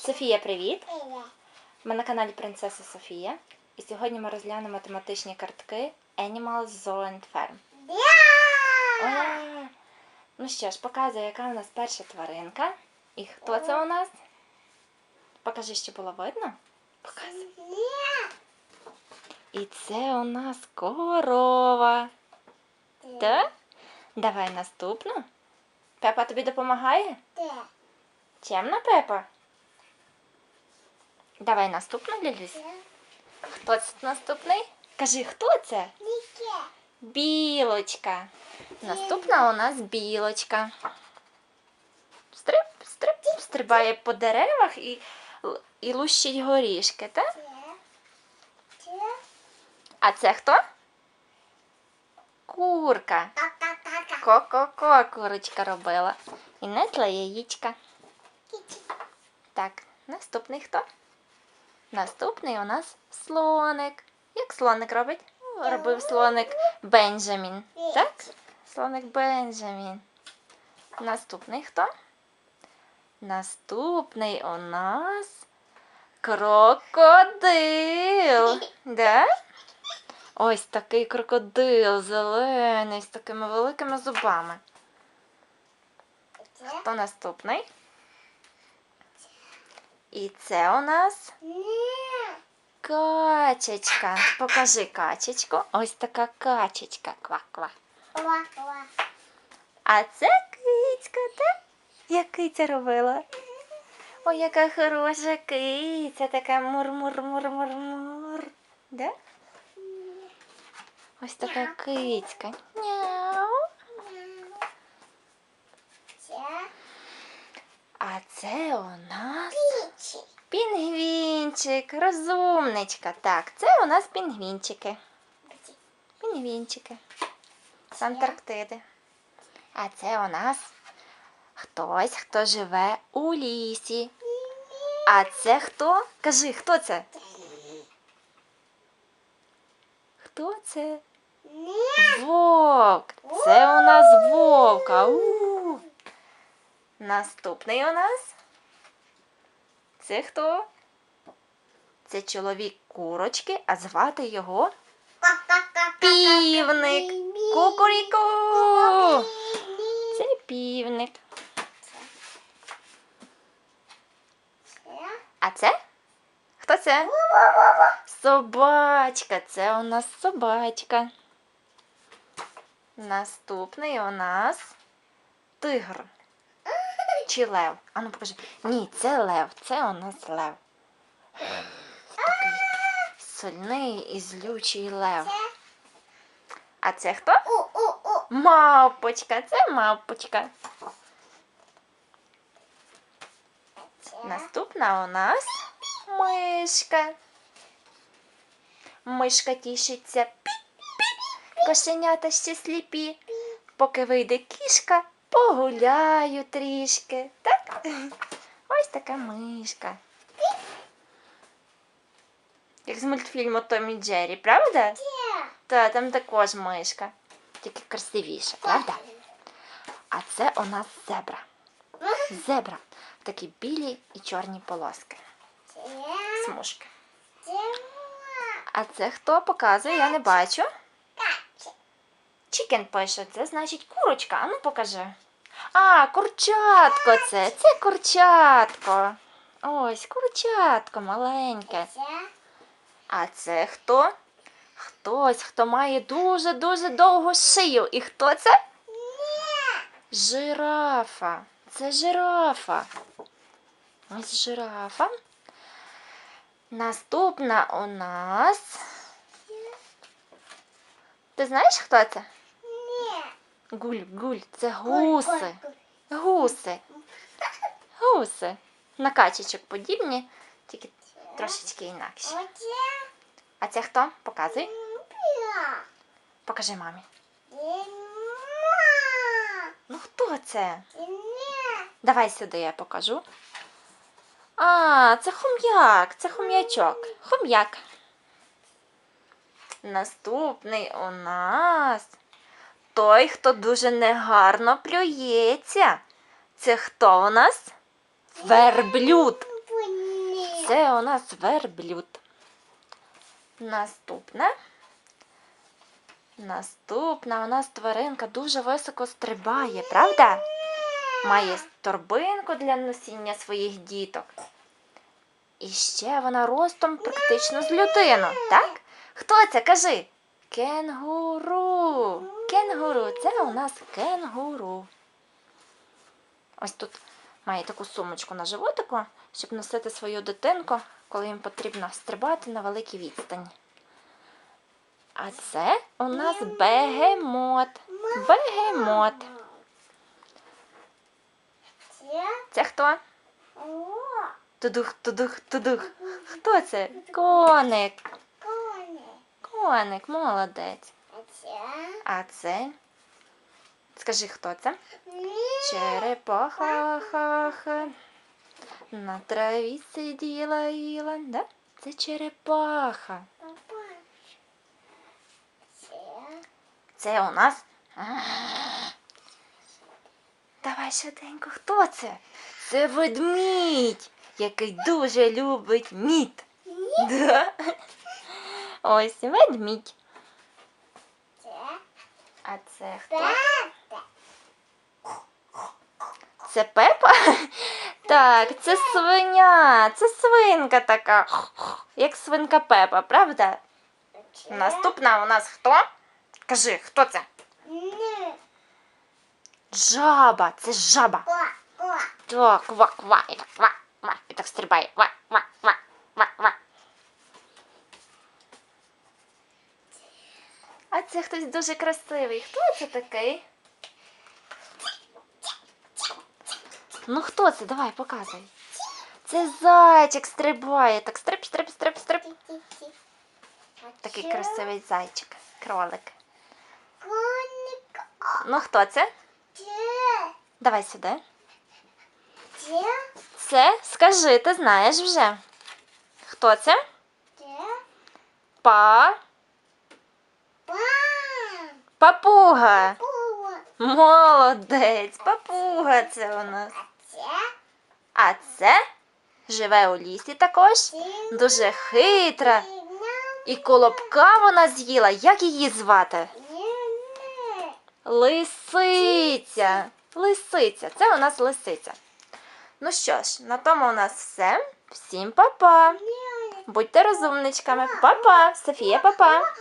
Софія, привіт! Ми на каналі Принцеса Софія. І сьогодні ми розглянемо тематичні картки Animals Zoo and Farm. Ура! Ну що ж, показує, яка у нас перша тваринка. І хто це у нас? Покажи, що було видно. Показуй. І це у нас корова. Так? Давай наступну. Пепа тобі допомагає? Чемна, Пепа? Давай наступну, Лілюсь. Хто це наступний? Кажи, хто це? Білочка. Наступна у нас білочка. Стрип, стрип, стрибає по деревах і лущить горішки, так? А це хто? Курка. Ко-ко-ко, курочка робила. І несла яєчка. Так, наступний хто? Наступний у нас слоник. Як слоник робить? Робив слоник Бенджамін. Так? Слоник Бенджамін. Наступний хто? Наступний у нас крокодил. Да? Ось такий крокодил зелений, з такими великими зубами. Хто наступний? І це у нас качечка. Покажи качечку. Ось така качечка. Ква-ква. А це кицька, так? Як киця робила? Ой, яка хороша киця. Така мур-мур-мур-мур-мур. Да? Ось така кицька. Няу. А це у нас пінгвінчик, розумничка. Так, це у нас пінгвінчики. Пінгвінчики з Антарктиди. А це у нас хтось, хто живе у лісі. А це хто? Кажи, хто це? Хто це? Вовк. Це у нас вовк. Ау. Наступний у нас. Це хто? Це чоловік курочки, а звати його півник. Кукуріку. Це півник. А це? Хто це? Собачка. Це у нас собачка. Наступний у нас тигр. Чи лев? А ну покажи. Ні, це лев. Це у нас лев. Такий сильний і злючий лев. А це хто? Мавпочка. Це мавпочка. Наступна у нас мишка. Мишка тішиться. Пі-пі. Кошенята ще сліпі. Поки вийде кішка, погуляю трішки. Так? Ось така мишка. Як з мультфільму Том і Джері, правда? Так, там також мишка. Тільки красивіша, правда? А це у нас зебра. Зебра. Такі білі і чорні полоски. Смужки. А це хто показує? Я не бачу. Чікен пише, це значить курочка. А ну покажи. А, курчатко це. Це курчатко. Ось, курчатко маленьке. А це хто? Хтось, хто має дуже-дуже довгу шию. І хто це? Жирафа. Це жирафа. Ось жирафа. Наступна у нас. Ти знаєш, хто це? Гуль, гуль. Це гуси. Гуси. Гуси. На качечок подібні, тільки трошечки інакші. А це хто? Показуй. Покажи мамі. Ну хто це? Давай сюди я покажу. А, це хом'як. Це хом'ячок. Хом'як. Наступний у нас той, хто дуже негарно плюється. Це хто у нас? Верблюд. це у нас верблюд. Наступна у нас тваринка дуже високо стрибає, правда? Має торбинку для носіння своїх діток. І ще вона ростом практично з людину, так? Хто це? Кажи. Кенгуру. Кенгуру. Це у нас кенгуру. Ось тут має таку сумочку на животику, щоб носити свою дитинку, коли їм потрібно стрибати на великій відстані. А це у нас бегемот. Бегемот. Це хто? Тудух, тудух, тудух. Хто це? Коник. Коник, молодець. А це? Скажи, хто це? Черепаха, ха-ха. На траві сиділа, їла. Да? Це черепаха. Це у нас... Давай швиденько, хто це? Це ведмідь, який дуже любить мід. Да? Ось ведмідь. А це хто? Це Пепа? Так, це свиня. Це свинка така, як свинка Пепа, правда? Наступна у нас хто? Кажи, хто це? Жаба. Це жаба. Так, ква-ква. І так ква-ква. І так стрибає. Ква-ква-ква-ква. А це хтось дуже красивий. Хто це такий? Ну хто це? Давай, показуй. Це зайчик стрибає. Так стрип, стрип, стрип, стрип. Такий красивий зайчик. Кролик. Ну хто це? Давай сюди. Це, скажи, ти знаєш вже. Хто це? Папуга. Молодець, папуга це у нас. А це живе у лісі також. Дуже хитра. І колобка вона з'їла. Як її звати? Лисиця. Лисиця. Це у нас лисиця. Ну що ж, на тому у нас все. Всім па-па. Будьте розумничками. Па-па. Софія, па-па.